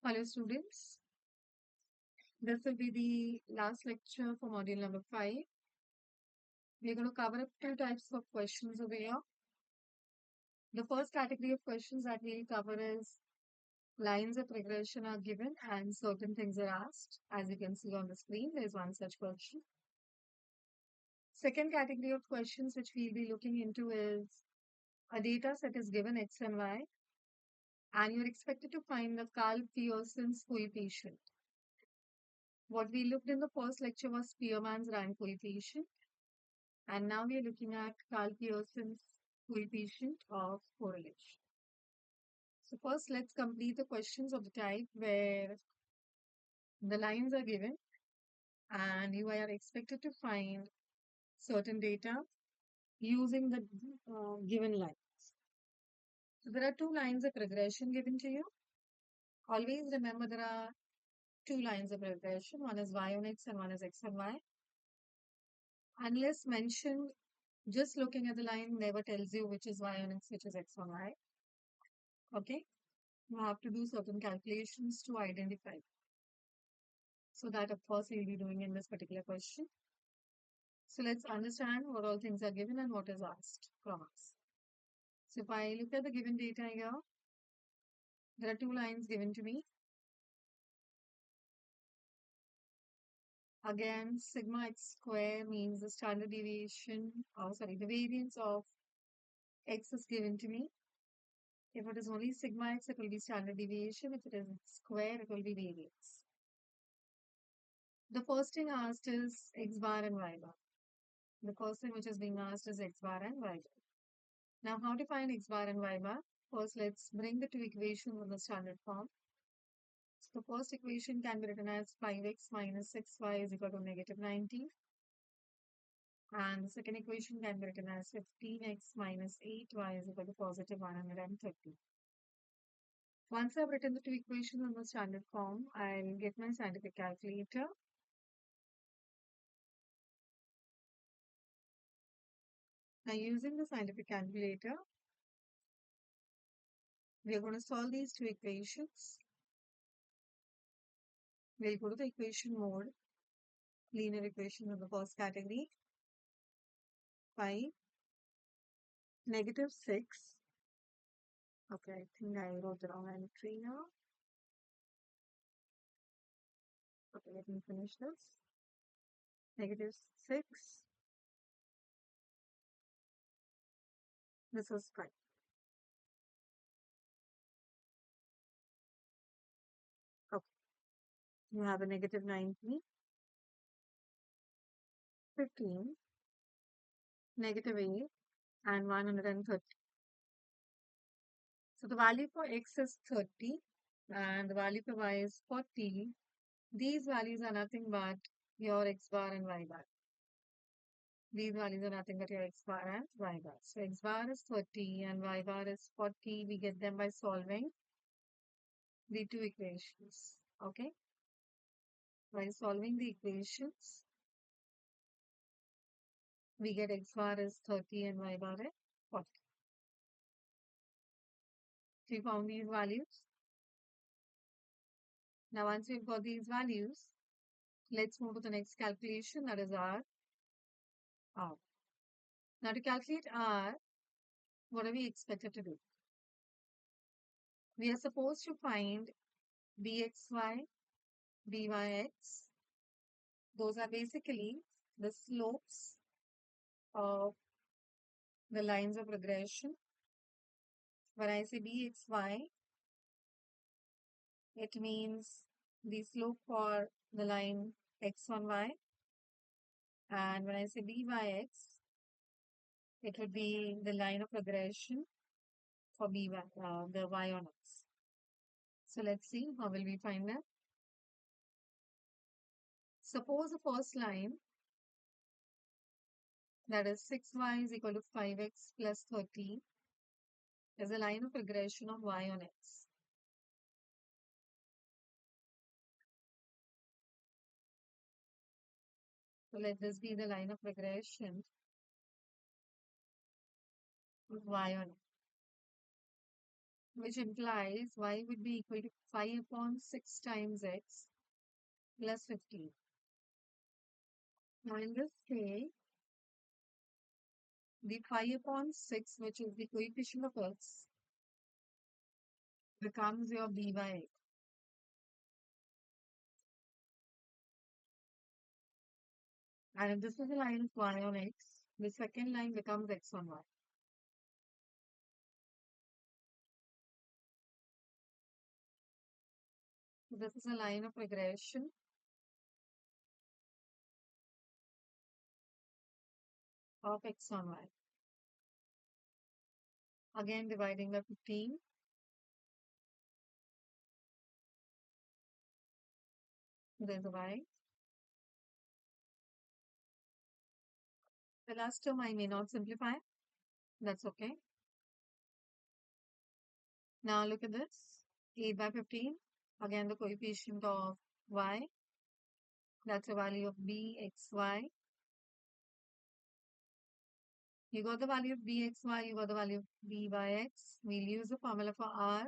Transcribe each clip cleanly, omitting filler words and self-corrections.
Hello students, this will be the last lecture for module number 5. We're going to cover up two types of questions over here. The first category of questions that we'll cover is lines of regression are given and certain things are asked. As you can see on the screen, there's one such question. Second category of questions which we'll be looking into is a data set is given X and Y and you're expected to find the Karl-Pearson's coefficient. What we looked in the first lecture was Spearman's rank coefficient. And now we are looking at Karl-Pearson's coefficient of correlation. So first, let's complete the questions of the type where the lines are given and you are expected to find certain data using the given lines. So there are two lines of regression given to you. Always remember there are two lines of regression. One is y on x and one is x on y. Unless mentioned, just looking at the line never tells you which is y on x, which is x on y. Okay. You have to do certain calculations to identify. So that, of course, we'll be doing in this particular question. So let's understand what all things are given and what is asked from us. So if I look at the given data here, there are two lines given to me. Again, sigma x square means the standard deviation, the variance of x is given to me. If it is only sigma x, it will be standard deviation. If it is square, it will be variance. The first thing asked is x bar and y bar. The first thing which is being asked is x bar and y bar. Now, how to find x bar and y bar? First, let's bring the two equations in the standard form. So, the first equation can be written as 5x minus 6y is equal to negative 19. And the second equation can be written as 15x minus 8y is equal to positive 130. Once I've written the two equations in the standard form, I'll get my scientific calculator. Now, using the scientific calculator, we are going to solve these two equations. We'll go to the equation mode, linear equation of the first category. 5, negative 6. Okay, I think I wrote the wrong entry now. Okay, let me finish this. Negative 6. This was 5. Okay, you have a negative 90, 15, negative 8, and 130. So the value for x is 30 and the value for y is 40. These values are nothing but your x bar and y bar. These values are nothing but your x bar and y bar. So x bar is 30 and y bar is 40. We get them by solving the two equations. Okay. By solving the equations, we get x bar is 30 and y bar is 40. So we found these values. Now once we've got these values, let's move to the next calculation, that is R. Now to calculate R, what are we expected to do? We are supposed to find bxy, byx. Those are basically the slopes of the lines of regression. When I say bxy, it means the slope for the line x on y. And when I say byx, it would be the line of regression for the y on x. So let's see how will we find that. Suppose the first line, that is 6y is equal to 5x plus 30, is a line of regression of y on x. So let this be the line of regression of y on x. which implies y would be equal to 5 upon 6 times x plus 15. Now in this case, the 5 upon 6, which is the coefficient of x, becomes your b by x. And if this is a line of y on x, the second line becomes x on y. So this is a line of regression of x on y. Again dividing by 15. There's a y. The last term I may not simplify. That's okay. Now look at this. 8 by 15. Again the coefficient of y. That's a value of bxy. You got the value of bxy, you got the value of b by x. We'll use the formula for r.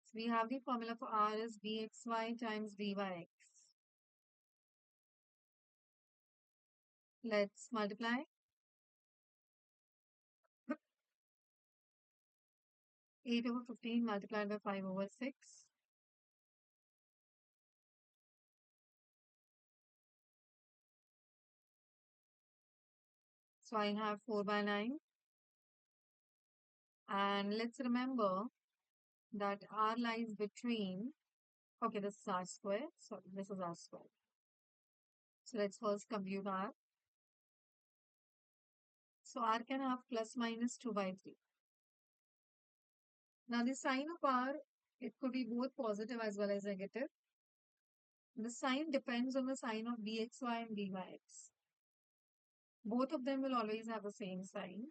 So we have the formula for r is bxy times b by x. Let's multiply. 8 over 15 multiplied by 5 over 6. So I have 4 by 9. And let's remember that r lies between, okay, this is r square. So this is r square. So let's first compute r. So r can have plus minus 2 by 3. Now the sign of r, it could be both positive as well as negative. The sign depends on the sign of bxy and byx. Both of them will always have the same sign.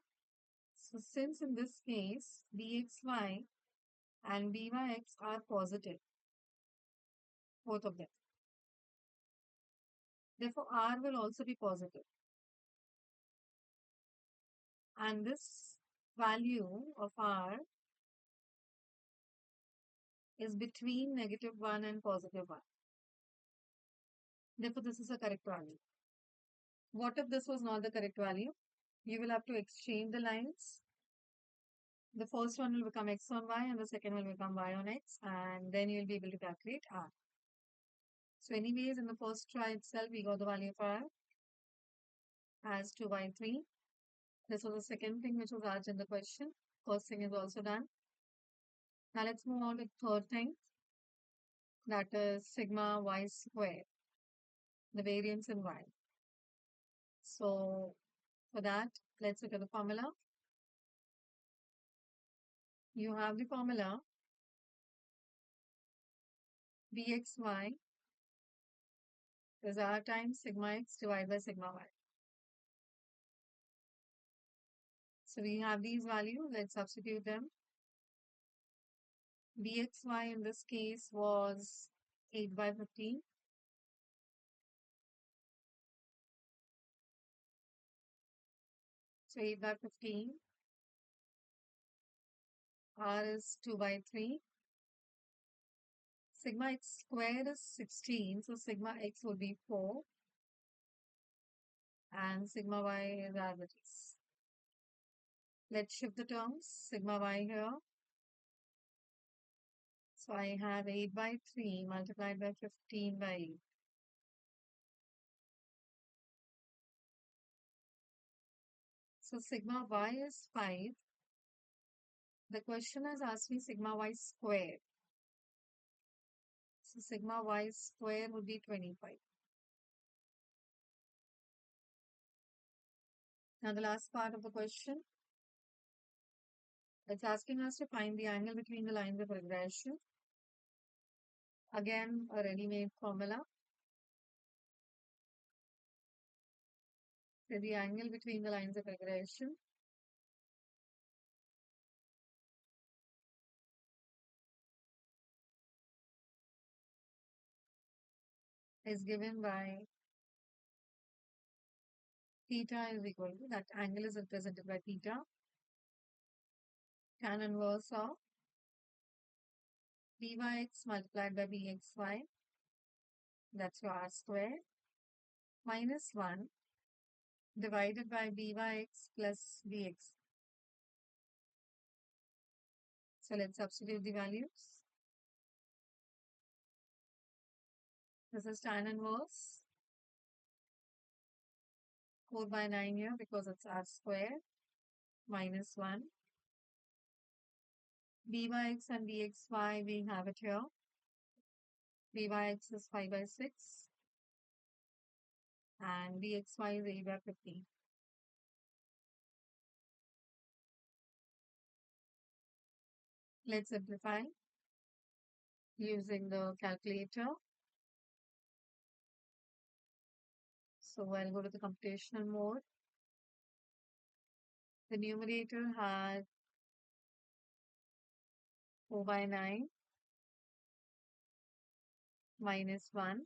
So since in this case, bxy and byx are positive, both of them. Therefore, r will also be positive. And this value of r is between -1 and +1. Therefore, this is a correct value. What if this was not the correct value? You will have to exchange the lines. The first one will become x on y and the second will become y on x, and then you'll be able to calculate r. So anyways, in the first try itself, we got the value of r as 2 by 3. This was the second thing which was asked in the question. First thing is also done. Now let's move on to the third thing, that is sigma y square, the variance in y. So for that, let's look at the formula. You have the formula bxy is r times sigma x divided by sigma y. So we have these values. Let's substitute them. bxy in this case was 8 by 15. So 8 by 15. R is 2 by 3. Sigma x squared is 16. So sigma x would be 4. And sigma y is as it is. Let's shift the terms. Sigma y here. So I have 8 by 3 multiplied by 15 by 8. So sigma y is 5. The question has asked me sigma y squared. So sigma y square would be 25. Now the last part of the question, it's asking us to find the angle between the lines of regression. Again, a ready-made formula. So the angle between the lines of regression is given by theta is equal to, that angle is represented by theta, tan inverse of byx multiplied by bxy, that's your r square, minus 1 divided by byx plus bx. So let's substitute the values. This is tan inverse 4 by 9 here because it's r square, minus 1. byx and bxy, we have it here. byx is 5 by 6 and bxy is 8 by 15. Let's simplify using the calculator. So I'll go to the computational mode. The numerator has 4 by 9 minus 1.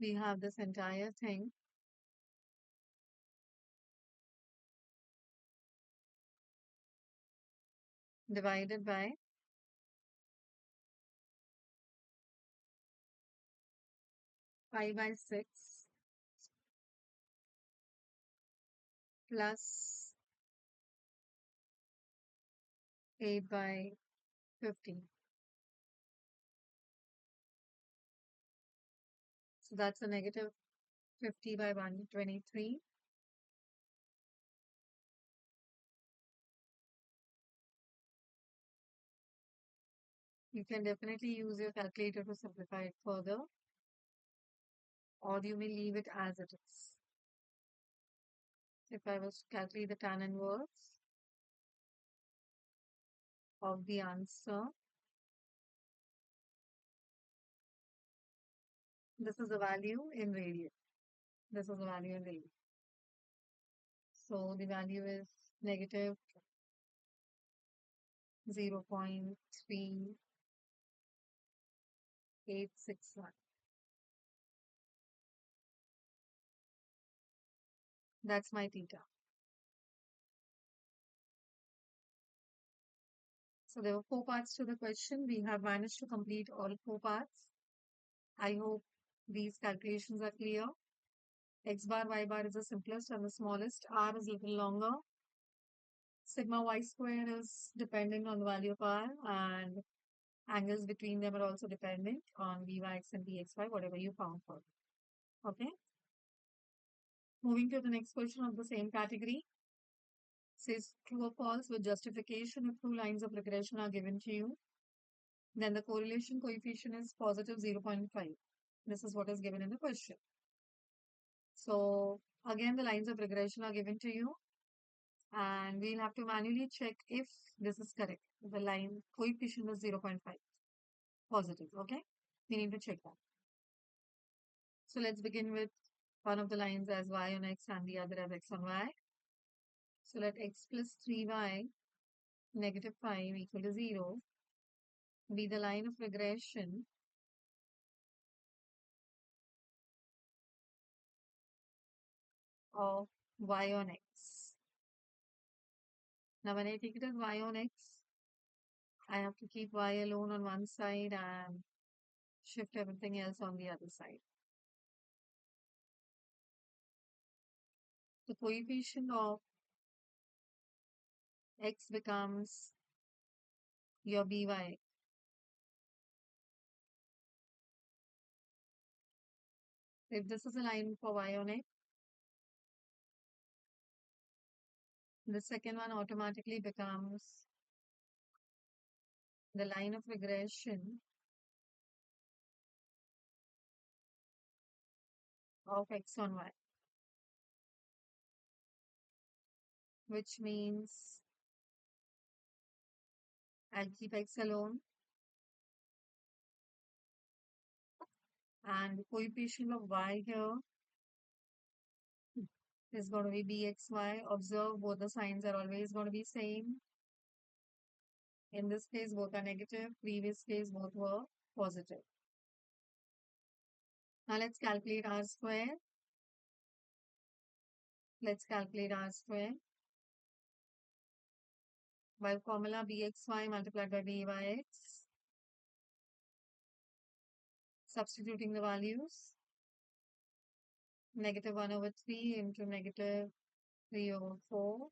We have this entire thing divided by 5 by 6 plus 8 by 15. So that's a negative 50 by 123. You can definitely use your calculator to simplify it further, or you may leave it as it is. If I was to calculate the tan inverse of the answer, this is the value in radian. This is the value in radian. So the value is negative 0.3861. That's my theta. So there were 4 parts to the question. We have managed to complete all 4 parts. I hope these calculations are clear. X bar, Y bar is the simplest and the smallest. R is a little longer. Sigma Y square is dependent on the value of R, and angles between them are also dependent on Vyx and Bxy, whatever you found for. Okay. Moving to the next question of the same category. Says true or false with justification. If two lines of regression are given to you, then the correlation coefficient is positive 0.5. This is what is given in the question. So again, the lines of regression are given to you, and we'll have to manually check if this is correct. The line coefficient is 0.5 positive. Okay, we need to check that. So let's begin with one of the lines as y on x and the other as x on y. So let x plus 3y negative 5 equal to 0 be the line of regression of y on x. Now when I take it as y on x, I have to keep y alone on one side and shift everything else on the other side. The coefficient of x becomes your by. If this is a line for y on x, the second one automatically becomes the line of regression of x on y, which means I'll keep x alone and the coefficient of y here is going to be bxy. Observe both the signs are always going to be same. In this case, both are negative. Previous case, both were positive. Now let's calculate r square. Let's calculate r square. by formula bxy multiplied by byx, substituting the values, negative 1 over 3 into negative 3 over 4.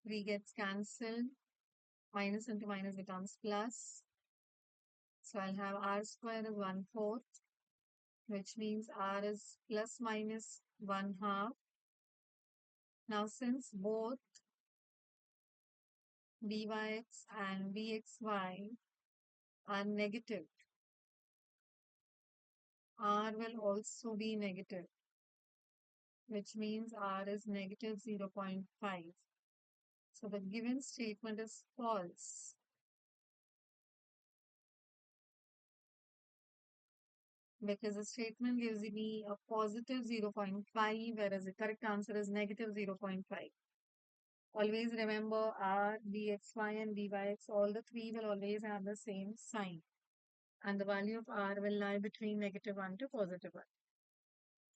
3 gets cancelled. Minus into minus becomes plus. So I'll have r square is 1/4, which means r is plus minus 1/2. Now since both byx and bxy are negative, r will also be negative, which means r is negative 0.5. So the given statement is false. Because the statement gives me a positive 0.5, whereas the correct answer is negative 0.5. Always remember r, bxy and byx, all the three will always have the same sign. And the value of r will lie between negative 1 to positive 1.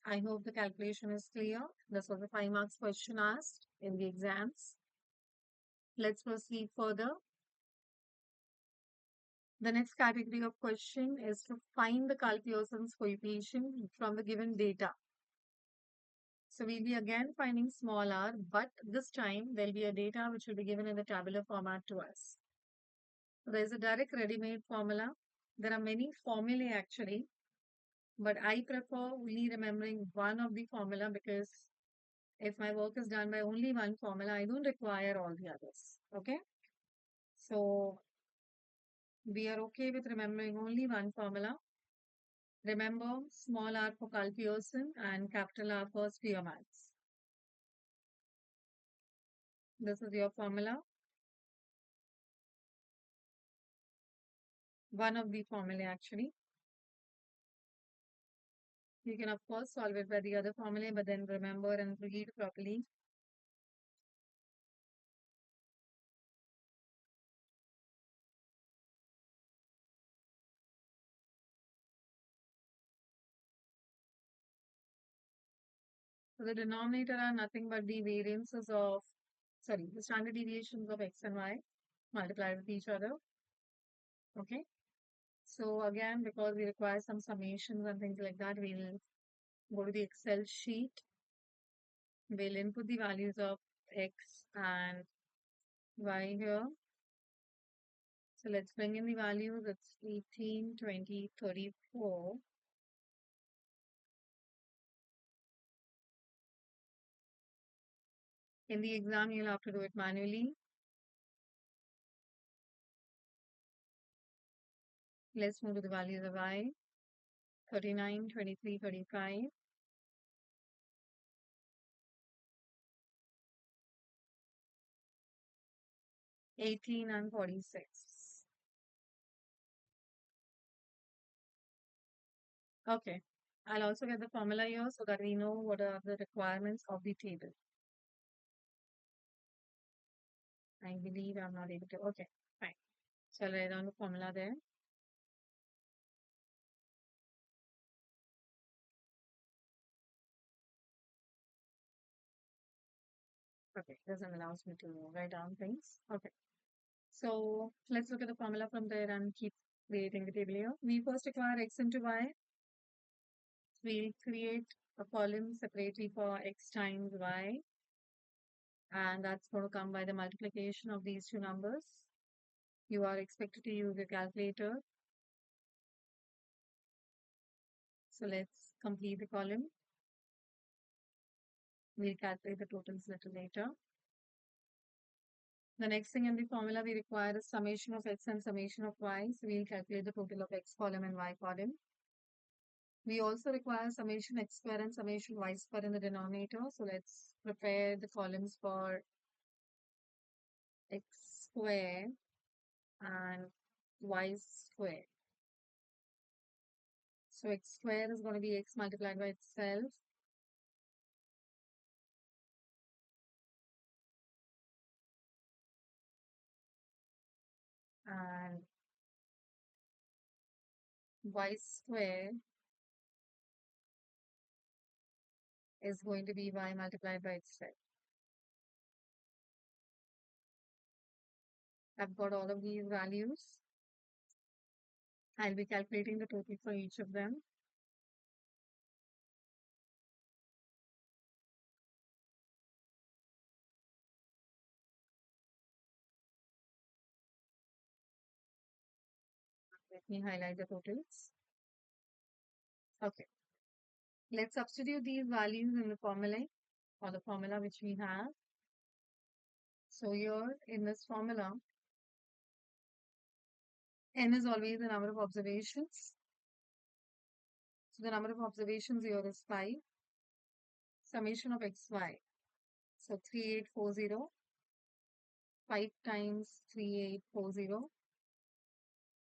I hope the calculation is clear. This was a 5 marks question asked in the exams. Let's proceed further. The next category of question is to find the Pearson's coefficient from the given data. So we'll be again finding small r, but this time there'll be a data which will be given in the tabular format to us. So there's a direct ready-made formula. There are many formulae actually, but I prefer only remembering one of the formula because if my work is done by only one formula, I don't require all the others. Okay. So we are okay with remembering only one formula. Remember small r for Pearson and capital R for Spearman's. This is your formula. One of the formulae actually. You can of course solve it by the other formulae, but then remember and read properly. So the denominator are nothing but the variances of, the standard deviations of x and y multiplied with each other. Okay. So again, because we require some summations and things like that, we'll go to the Excel sheet. We'll input the values of x and y here. So let's bring in the values. It's 18, 20, 34. In the exam, you'll have to do it manually. Let's move to the values of y. 39, 23, 35. 18 and 46. Okay. I'll also get the formula here so that we know what are the requirements of the table. I believe I'm not able to. Okay, fine. So I'll write down the formula there. Okay, doesn't allow me to write down things. Okay. So let's look at the formula from there and keep creating the table here. We first require x into y. We'll create a column separately for x times y. And that's going to come by the multiplication of these two numbers. You are expected to use a calculator. So let's complete the column. We'll calculate the totals a little later. The next thing in the formula we require is summation of x and summation of y. So we'll calculate the total of x column and y column. We also require summation x square and summation y square in the denominator. So let's prepare the columns for x square and y square. So x square is going to be x multiplied by itself. And y square is going to be y multiplied by itself. I've got all of these values. I'll be calculating the total for each of them. Let me highlight the totals. Okay. Let's substitute these values in the formula or the formula which we have. So here in this formula, n is always the number of observations. So the number of observations here is 5. Summation of xy. So 3840. 5 times 3840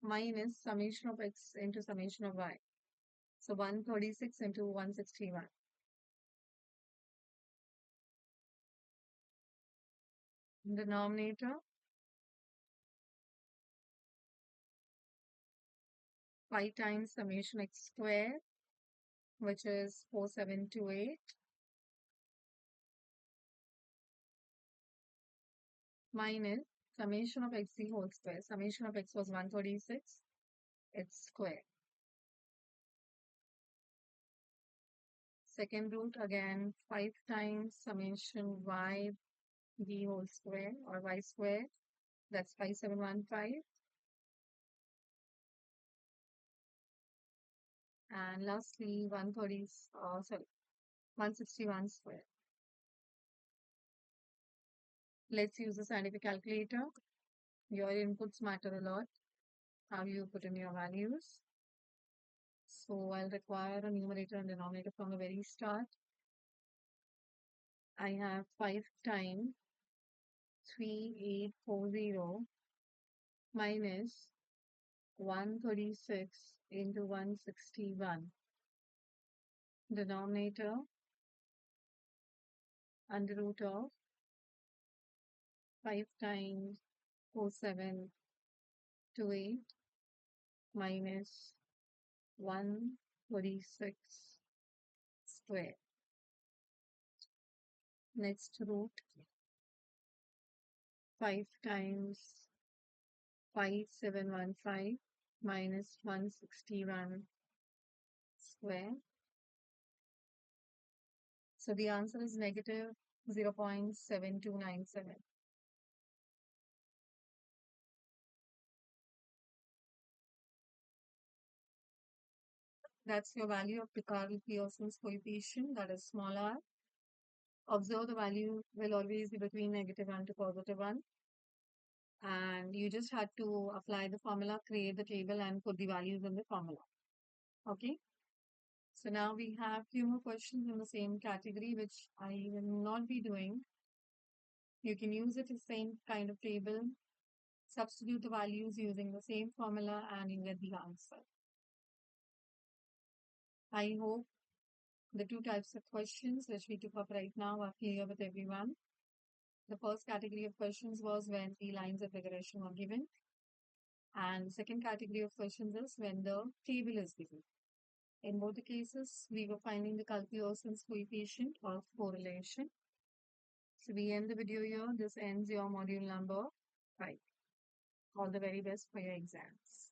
minus summation of x into summation of y. So 136 into 161. Denominator 5 times summation x square, which is 4728, minus summation of xc whole square. Summation of x was 136, its square. Second root again 5 times summation y d whole square or y square. That's 5715. And lastly 161 square. Let's use the scientific calculator. Your inputs matter a lot. How you put in your values. So I'll require a numerator and denominator from the very start. I have 5 times 3840 minus 136 into 161. Denominator under root of 5 times 4728 minus 136 square. Next root 5 times 5715 minus 161 square. So the answer is negative 0.7297. That's your value of Pearson's coefficient, that is small r. Observe the value will always be between -1 to +1. And you just had to apply the formula, create the table, and put the values in the formula. Okay. So now we have few more questions in the same category, which I will not be doing. You can use it the same kind of table, substitute the values using the same formula, and you get the answer. I hope the two types of questions which we took up right now are clear with everyone. The first category of questions was when the lines of regression are given. And the second category of questions is when the table is given. In both the cases, we were finding the Pearson's coefficient of correlation. So we end the video here. This ends your module number 5. All the very best for your exams.